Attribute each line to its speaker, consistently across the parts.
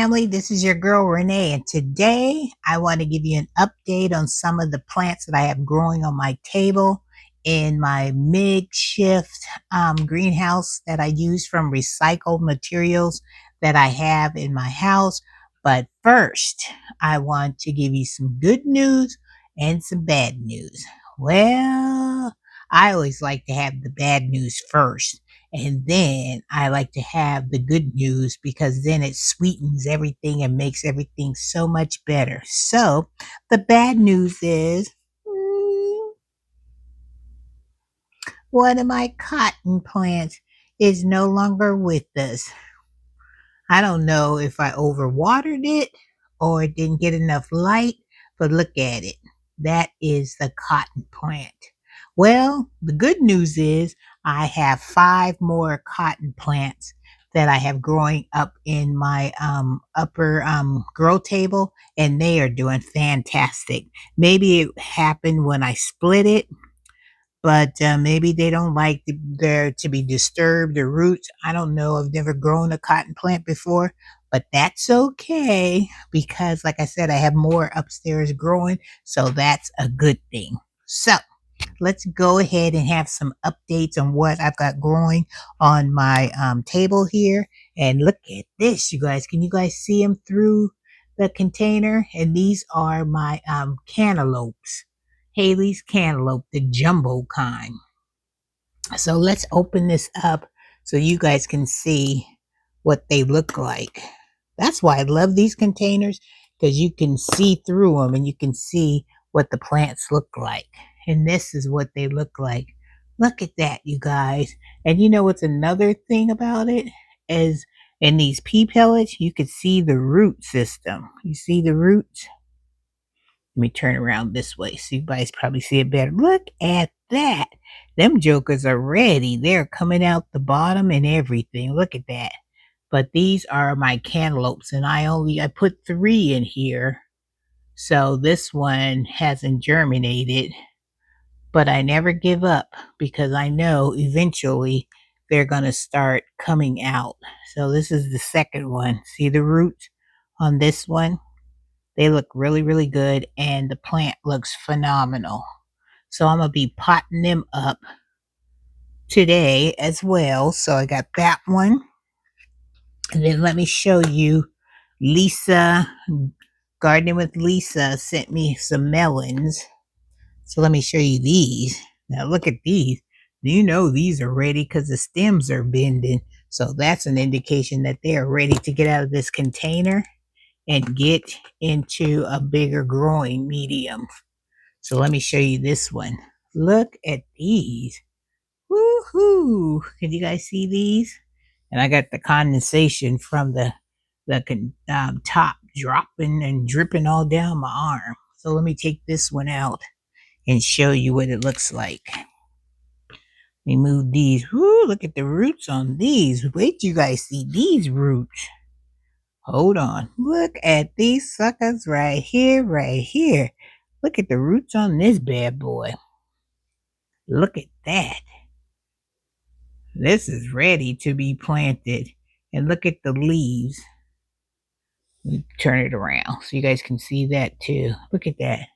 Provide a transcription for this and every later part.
Speaker 1: family. This is your girl Renee, and today I want to give you an update on some of the plants that I have growing on my table in my makeshift greenhouse that I use from recycled materials that I have in my house. But first, I want to give you some good news and some bad news. Well, I always like to have the bad news first. And then I like to have the good news because then it sweetens everything and makes everything so much better. So the bad news is one of my cotton plants is no longer with us. I don't know if I overwatered it or it didn't get enough light, but look at it. That is the cotton plant. Well, the good news is I have 5 more cotton plants that I have growing up in my upper grow table, and they are doing fantastic. Maybe it happened when I split it, but maybe they don't like there to be disturbed or roots. I don't know. I've never grown a cotton plant before, but that's okay because, like I said, I have more upstairs growing, so that's a good thing. So let's go ahead and have some updates on what I've got growing on my table here. And look at this, you guys. Can you guys see them through the container? And these are my cantaloupes. Haley's cantaloupe, the jumbo kind. So let's open this up so you guys can see what they look like. That's why I love these containers, because you can see through them and you can see what the plants look like. And this is what they look like. Look at that, you guys. And you know what's another thing about it is in these pea pellets, you could see the root system. You see the roots? Let me turn around this way so you guys probably see it better. Look at that. Them jokers are ready. They're coming out the bottom and everything. Look at that. But these are my cantaloupes, and I put 3 in here. So this one hasn't germinated, but I never give up because I know eventually they're going to start coming out. So this is the second one. See the roots on this one? They look really, really good, and the plant looks phenomenal. So I'm going to be potting them up today as well. So I got that one. And then let me show you Lisa, Gardening with Lisa sent me some melons. So let me show you these. Now look at these. You know these are ready because the stems are bending. So that's an indication that they are ready to get out of this container and get into a bigger growing medium. So let me show you this one. Look at these. Woohoo! Can you guys see these? And I got the condensation from the top dropping and dripping all down my arm. So let me take this one out and show you what it looks like. Let me move these. Woo, look at the roots on these. Wait till you guys see these roots. Hold on. Look at these suckers right here, right here. Look at the roots on this bad boy. Look at that. This is ready to be planted. And look at the leaves. Let me turn it around so you guys can see that too. Look at that.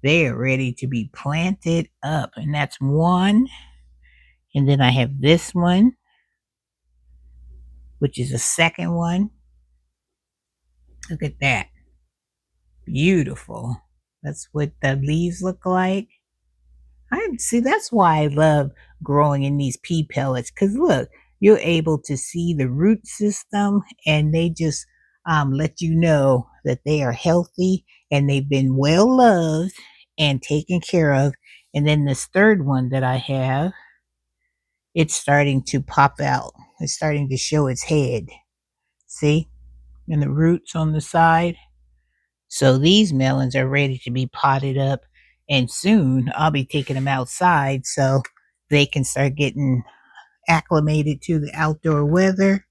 Speaker 1: They are ready to be planted up. And that's one. And then I have this one, which is the second one. Look at that. Beautiful. That's what the leaves look like. I see, that's why I love growing in these pea pellets, because look, you're able to see the root system, and they just let you know that they are healthy and they've been well loved and taken care of. And then this third one that I have, it's starting to pop out. It's starting to show its head. See? And the roots on the side. So these melons are ready to be potted up, and soon I'll be taking them outside so they can start getting acclimated to the outdoor weather.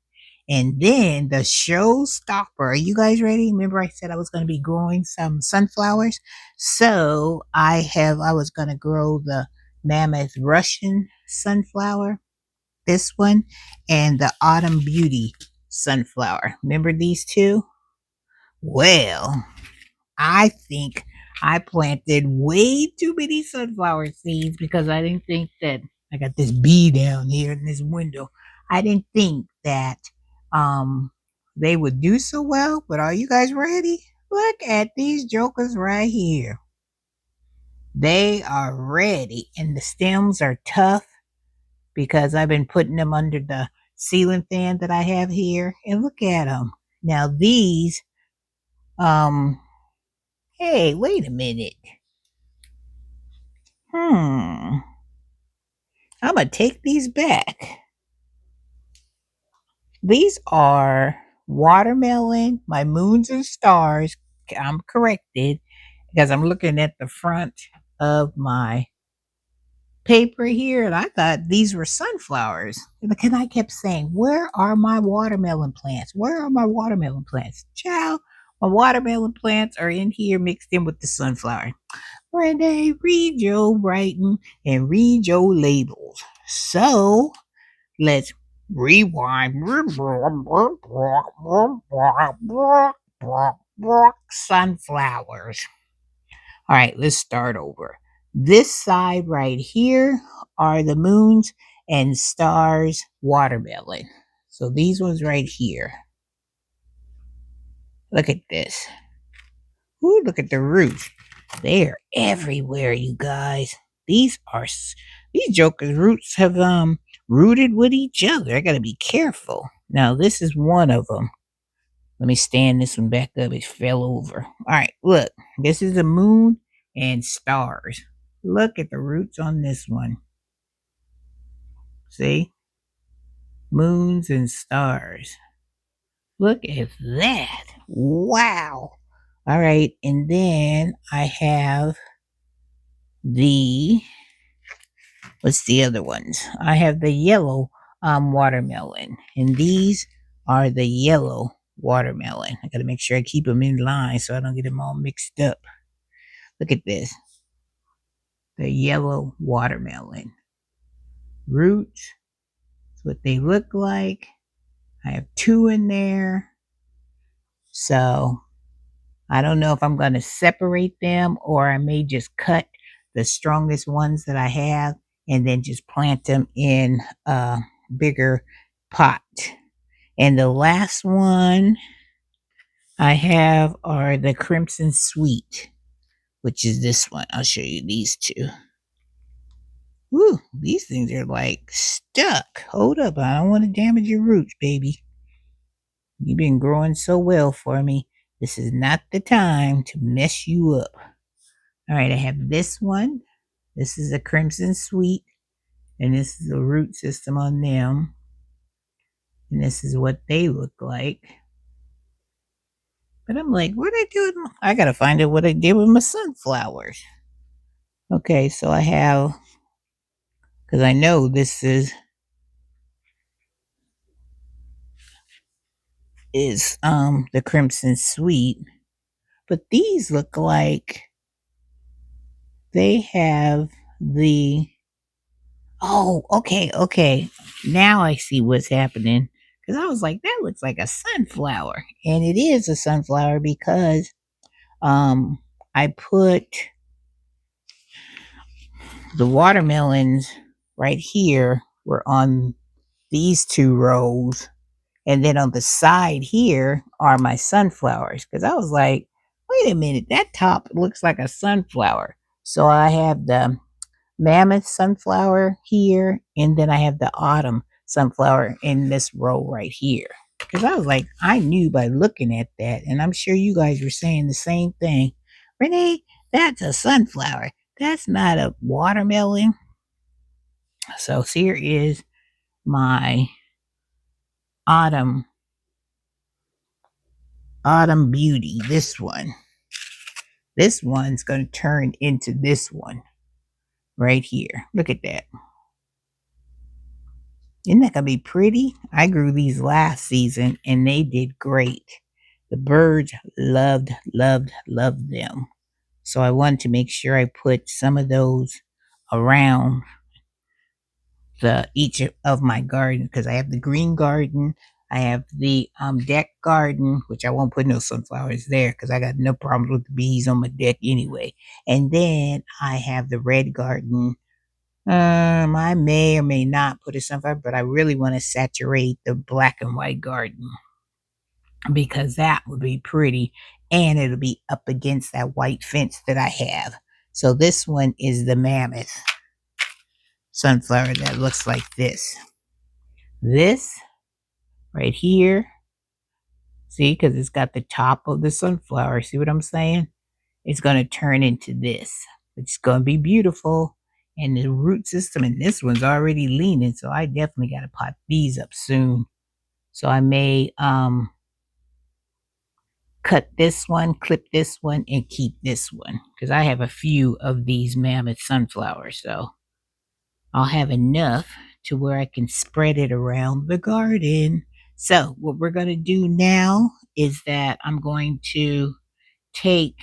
Speaker 1: And then the showstopper. Are you guys ready? Remember I said I was going to be growing some sunflowers? So I was going to grow the Mammoth Russian sunflower, this one, and the Autumn Beauty. sunflower. Remember these two? Well, I think I planted way too many sunflower seeds because I didn't think that I got this bee down here in this window. I didn't think that um they would do so well, but are you guys ready? Look at these jokers right here. They are ready and the stems are tough because I've been putting them under the ceiling fan that I have here. And look at them. Now these hey, wait a minute. I'm gonna take these back. These are watermelon, my moons and stars. I'm corrected because I'm looking at the front of my paper here and I thought these were sunflowers. And I kept saying, where are my watermelon plants? Where are my watermelon plants? Child, my watermelon plants are in here mixed in with the sunflower. Renee, read your writing and read your labels. So let's rewind. Sunflowers. All right, let's start over. This side right here are the moons and stars watermelon. So these ones right here. Look at this. Ooh, look at the roots. They're everywhere, you guys. These jokers' roots have rooted with each other. I gotta be careful. Now this is one of them. Let me stand this one back up. It fell over. All right, look. This is the moon and stars. Look at the roots on this one. See? Moons and stars. Look at that. Wow. All right, and then I have what's the other ones? I have the yellow watermelon, and these are the yellow watermelon. I gotta make sure I keep them in line so I don't get them all mixed up. Look at this, the yellow watermelon roots. That's what they look like. I have two in there, so I don't know if I'm going to separate them or I may just cut the strongest ones that I have and then just plant them in a bigger pot. And the last one I have are the Crimson Sweet, which is this one. I'll show you these two. Woo, these things are like stuck. Hold up, I don't want to damage your roots, baby. You've been growing so well for me. This is not the time to mess you up. All right, I have this one. This is a Crimson Sweet, and this is the root system on them. And this is what they look like. But I'm like, what I do? I gotta find out what I did with my sunflowers. Okay, so I have, because I know this is the Crimson Sweet, but these look like they have the okay. Now I see what's happening. Because I was like, that looks like a sunflower. And it is a sunflower because I put the watermelons right here were on these two rows. And then on the side here are my sunflowers. Because I was like, wait a minute, that top looks like a sunflower. So I have the mammoth sunflower here, and then I have the autumn sunflower in this row right here. Because I was like, I knew by looking at that, and I'm sure you guys were saying the same thing. Renee, that's a sunflower. That's not a watermelon. So here is my autumn beauty. This one. This one's going to turn into this one right here. Look at that. Isn't that gonna be pretty? I grew these last season and they did great. The birds loved them. So I wanted to make sure I put some of those around each of my garden because I have the green garden, I have the deck garden, which I won't put no sunflowers there because I got no problems with the bees on my deck anyway. And then I have the red garden. I may or may not put a sunflower, but I really want to saturate the black and white garden because that would be pretty and it'll be up against that white fence that I have. So this one is the mammoth sunflower that looks like this. This right here, see, because it's got the top of the sunflower. See what I'm saying? It's going to turn into this. It's going to be beautiful. And the root system, and this one's already leaning, so I definitely got to pot these up soon. So I may cut this one, clip this one, and keep this one because I have a few of these mammoth sunflowers. So I'll have enough to where I can spread it around the garden. So what we're going to do now is that I'm going to take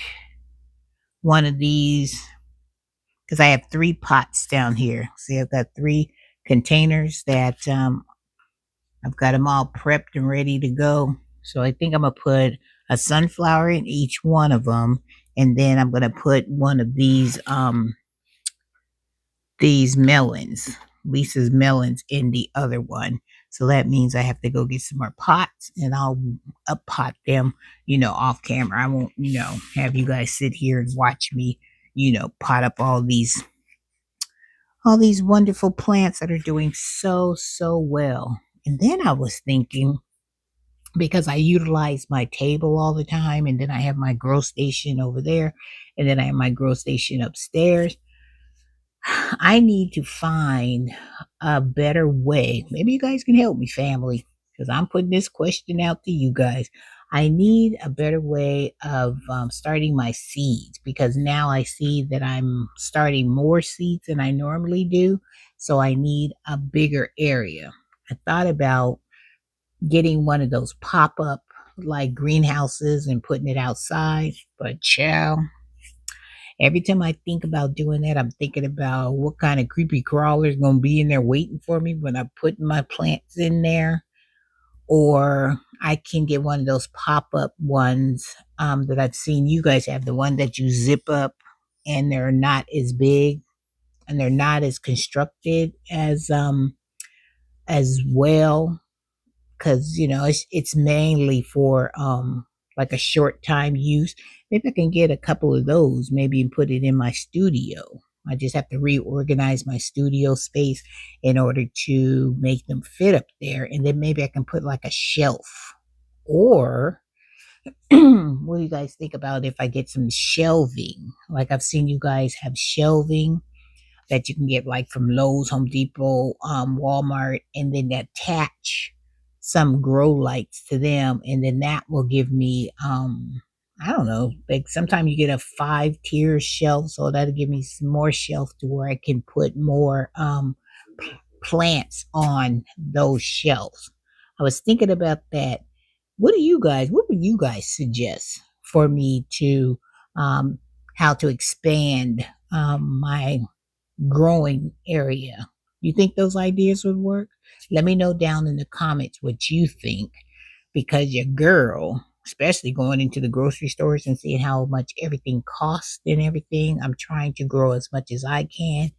Speaker 1: one of these because I have 3 pots down here. See, I've got 3 containers that I've got them all prepped and ready to go. So I think I'm going to put a sunflower in each one of them. And then I'm going to put one of these melons, Lisa's melons, in the other one. So that means I have to go get some more pots and I'll up pot them, off camera. I won't, have you guys sit here and watch me, pot up all these wonderful plants that are doing so well. And then I was thinking, because I utilize my table all the time, and then I have my grow station over there, and then I have my grow station upstairs. I need to find a better way. Maybe you guys can help me, family, because I'm putting this question out to you guys. I need a better way of starting my seeds because now I see that I'm starting more seeds than I normally do. So I need a bigger area. I thought about getting one of those pop up like greenhouses and putting it outside, but child, every time I think about doing that, I'm thinking about what kind of creepy crawler is going to be in there waiting for me when I put my plants in there. Or I can get one of those pop up ones that I've seen you guys have, the one that you zip up and they're not as big and they're not as constructed as well because it's mainly for like a short time use. Maybe I can get a couple of those maybe and put it in my studio. I just have to reorganize my studio space in order to make them fit up there, and then maybe I can put like a shelf. Or what do you guys think about if I get some shelving? Like I've seen you guys have shelving that you can get like from Lowe's, Home Depot, Walmart, and then attach some grow lights to them, and then that will give me I don't know, like sometimes you get a 5-tier shelf, so that'll give me some more shelf to where I can put more plants on those shelves. I was thinking about that. What would you guys suggest for me to um how to expand my growing area? You think those ideas would work? Let me know down in the comments what you think because your girl, especially going into the grocery stores and seeing how much everything costs and everything, I'm trying to grow as much as I can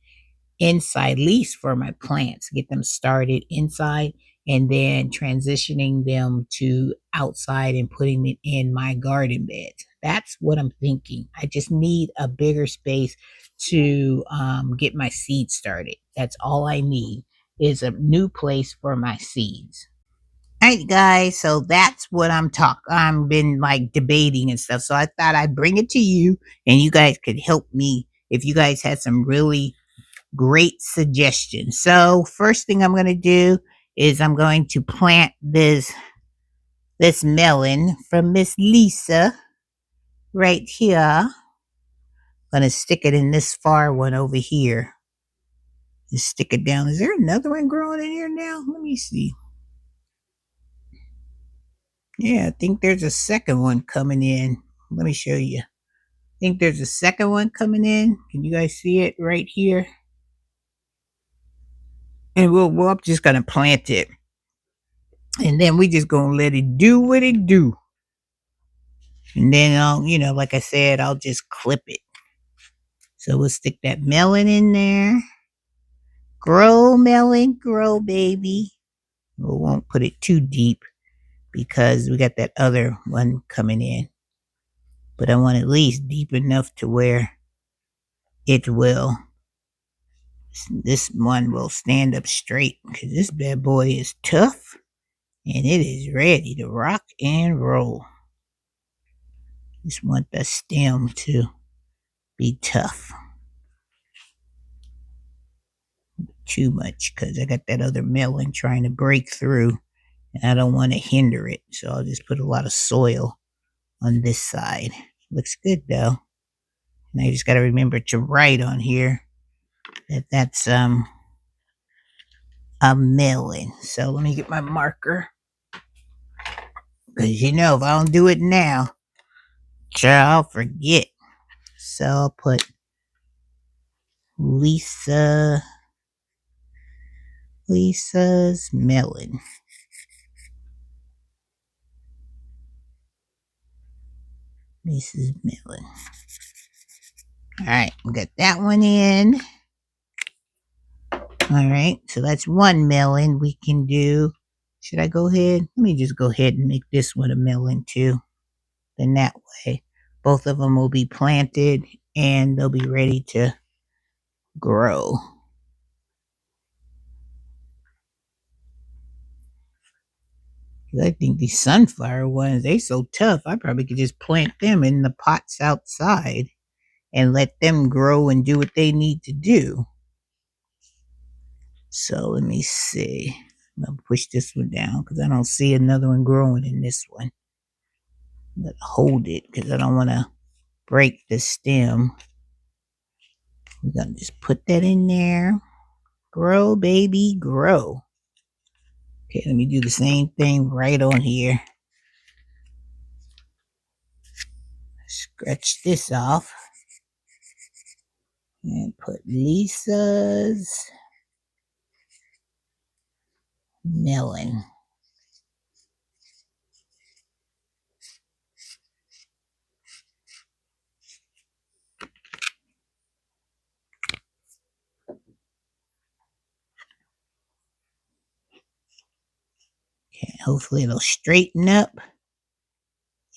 Speaker 1: inside, lease for my plants, get them started inside and then transitioning them to outside and putting it in my garden beds. That's what I'm thinking. I just need a bigger space to get my seeds started. That's all I need is a new place for my seeds. All right, guys. So that's what I'm been like debating and stuff. So I thought I'd bring it to you, and you guys could help me if you guys had some really great suggestion. So first thing I'm going to do is I'm going to plant this melon from Miss Lisa right here. I'm going to stick it in this far one over here. Just stick it down. Is there another one growing in here now? Let me see. Yeah, I think there's a second one coming in. Let me show you. I think there's a second one coming in. Can you guys see it right here? And we're just going to plant it And then we just gonna let it do what it do. And then I'll, like I said, I'll just clip it. So we'll stick that melon in there. Grow, melon, grow, baby. We won't put it too deep because we got that other one coming in. But I want at least deep enough to where it will, this one will stand up straight because this bad boy is tough and it is ready to rock and roll. Just want the stem to be tough. Too much because I got that other melon trying to break through and I don't want to hinder it. So I'll just put a lot of soil on this side. Looks good though. And I just got to remember to write on here that that's a melon. So let me get my marker. Because if I don't do it now, I'll forget. So I'll put Lisa's melon. Lisa's melon. Alright, we got that one in. Alright, so that's one melon we can do. Should I go ahead? Let me just go ahead and make this one a melon too. Then that way, both of them will be planted and they'll be ready to grow. I think these sunflower ones, they so tough. I probably could just plant them in the pots outside and let them grow and do what they need to do. So let me see. I'm going to push this one down because I don't see another one growing in this one. I'm going to hold it because I don't want to break the stem. We're going to just put that in there. Grow, baby, grow. Okay, let me do the same thing right on here. Scratch this off. And put Lisa's melon. Okay, hopefully it'll straighten up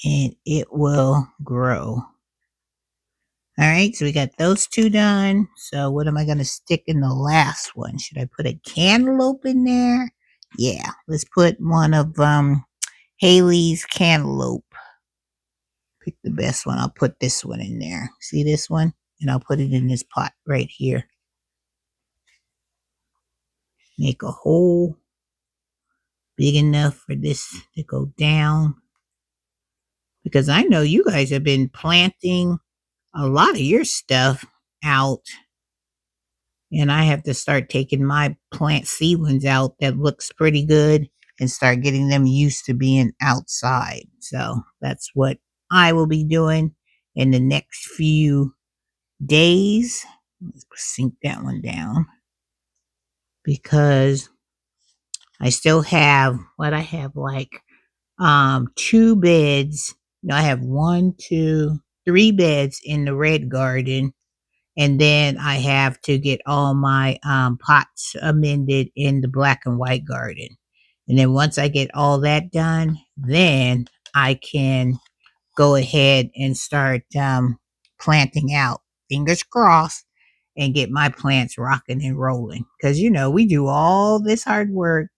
Speaker 1: and it will grow. All right, so we got those two done. So what am I going to stick in the last one? Should I put a cantaloupe in there? Yeah, let's put one of Haley's cantaloupe. Pick the best one. I'll put this one in there. See this one? And I'll put it in this pot right here. Make a hole big enough for this to go down. Because I know you guys have been planting a lot of your stuff out. And I have to start taking my plant seedlings out that looks pretty good and start getting them used to being outside. So that's what I will be doing in the next few days. Let's sink that one down because I still have I have like 2 beds. No, I have 1, 2, 3 beds in the red garden. And then I have to get all my pots amended in the black and white garden. And then once I get all that done, then I can go ahead and start planting out. Fingers crossed, and get my plants rocking and rolling. Because, we do all this hard work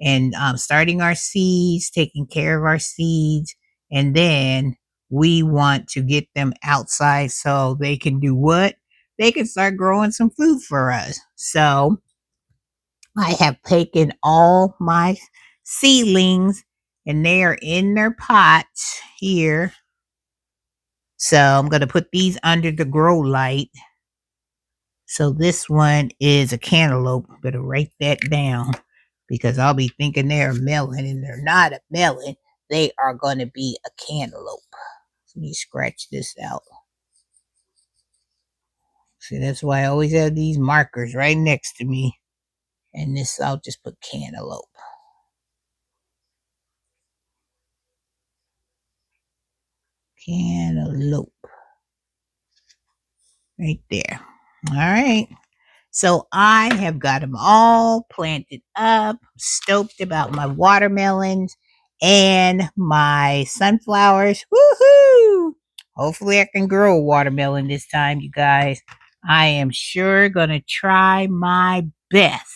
Speaker 1: and starting our seeds, taking care of our seeds, and then we want to get them outside so they can do what? They can start growing some food for us. So I have taken all my seedlings and they are in their pots here. So I'm going to put these under the grow light. So this one is a cantaloupe. Better write that down because I'll be thinking they're a melon and they're not a melon. They are going to be a cantaloupe. So let me scratch this out. See, that's why I always have these markers right next to me. And this, I'll just put cantaloupe. Cantaloupe. Right there. All right. So I have got them all planted up, stoked about my watermelons and my sunflowers. Woohoo! Hopefully I can grow a watermelon this time, you guys. I am sure going to try my best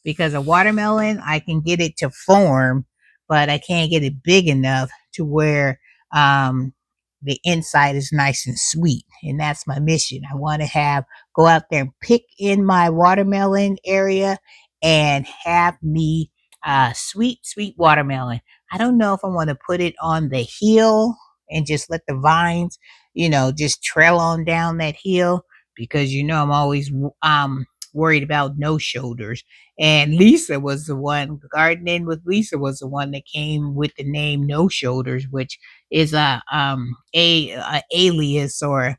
Speaker 1: because a watermelon, I can get it to form, but I can't get it big enough to where um, the inside is nice and sweet. And that's my mission. I want to go out there and pick in my watermelon area and have me sweet watermelon. I don't know if I want to put it on the hill and just let the vines, just trail on down that hill because I'm always worried about no shoulders. And Lisa was the one, gardening with Lisa was the one that came with the name No Shoulders, which is a alias or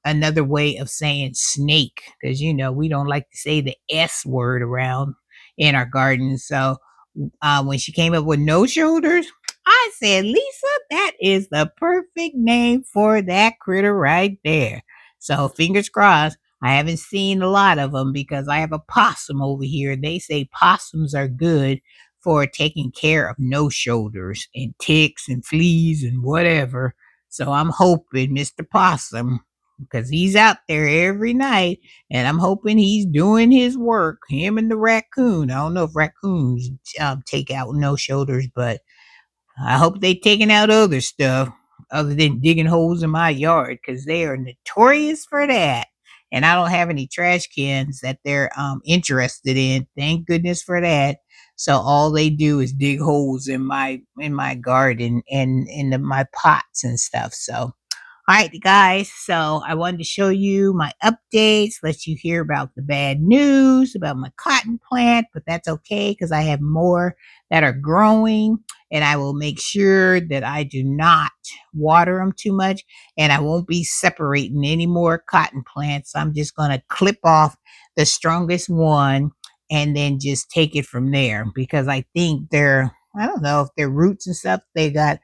Speaker 1: another way of saying snake because we don't like to say the S word around in our garden. So when she came up with No Shoulders, I said, Lisa, that is the perfect name for that critter right there. So fingers crossed. I haven't seen a lot of them because I have a possum over here. They say possums are good for taking care of no shoulders and ticks and fleas and whatever. So I'm hoping Mr. Possum, because he's out there every night, and I'm hoping he's doing his work. Him and the raccoon. I don't know if raccoons take out no shoulders, but I hope they taking out other stuff other than digging holes in my yard because they are notorious for that. And I don't have any trash cans that they're interested in. Thank goodness for that. So all they do is dig holes in my garden and my pots and stuff. So all right, guys. So I wanted to show you my updates, let you hear about the bad news about my cotton plant, but that's okay because I have more that are growing and I will make sure that I do not water them too much and I won't be separating any more cotton plants. I'm just going to clip off the strongest one and then just take it from there because I think I don't know if their roots and stuff, they got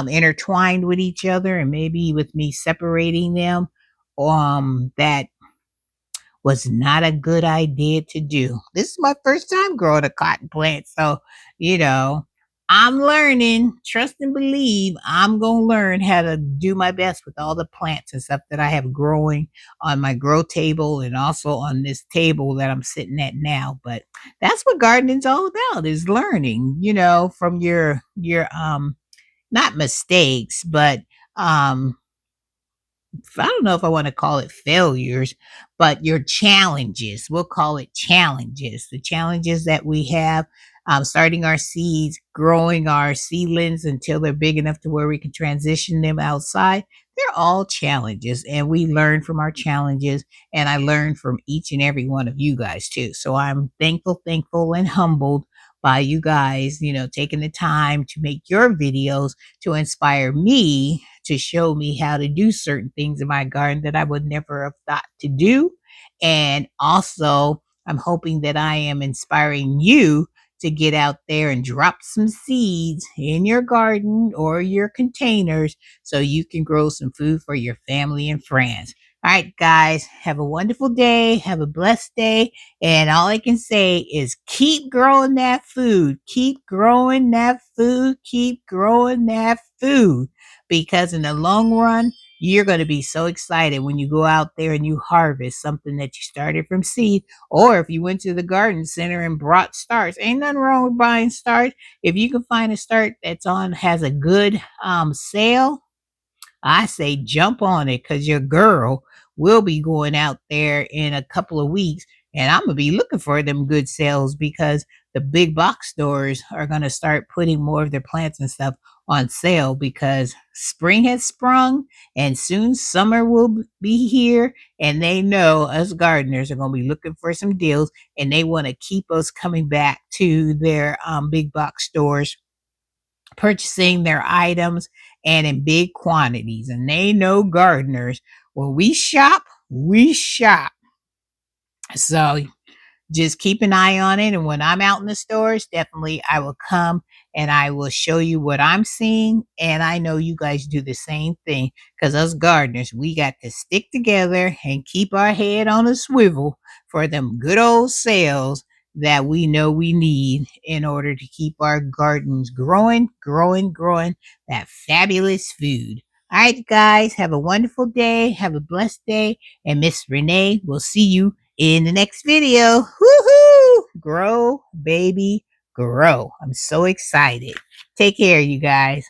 Speaker 1: intertwined with each other, and maybe with me separating them, that was not a good idea to do. This is my first time growing a cotton plant, so you know I'm learning. Trust and believe. I'm gonna learn how to do my best with all the plants and stuff that I have growing on my grow table and also on this table that I'm sitting at now. But that's what gardening's all about: is learning. From your not mistakes, but um I don't know if I want to call it failures, but your challenges. We'll call it challenges. The challenges that we have, starting our seeds, growing our seedlings until they're big enough to where we can transition them outside. They're all challenges, and we learn from our challenges. And I learn from each and every one of you guys too. So I'm thankful, and humbled by you guys, taking the time to make your videos to inspire me to show me how to do certain things in my garden that I would never have thought to do. And also, I'm hoping that I am inspiring you to get out there and drop some seeds in your garden or your containers so you can grow some food for your family and friends. All right, guys, have a wonderful day. Have a blessed day. And all I can say is keep growing that food. Keep growing that food. Keep growing that food because in the long run, you're going to be so excited when you go out there and you harvest something that you started from seed. Or if you went to the garden center and brought starts, ain't nothing wrong with buying starts. If you can find a start has a good sale, I say jump on it because your girl will be going out there in a couple of weeks and I'm going to be looking for them good sales because the big box stores are going to start putting more of their plants and stuff on sale because spring has sprung and soon summer will be here and they know us gardeners are going to be looking for some deals and they want to keep us coming back to their big box stores purchasing their items and in big quantities. And they know gardeners, when we shop, we shop. So just keep an eye on it. And when I'm out in the stores, definitely I will come and I will show you what I'm seeing. And I know you guys do the same thing, because us gardeners, we got to stick together and keep our head on a swivel for them good old sales that we know we need in order to keep our gardens growing, growing, growing that fabulous food. All right, guys, have a wonderful day. Have a blessed day. And Miss Renee will see you in the next video. Woohoo! Grow, baby, grow. I'm so excited. Take care, you guys.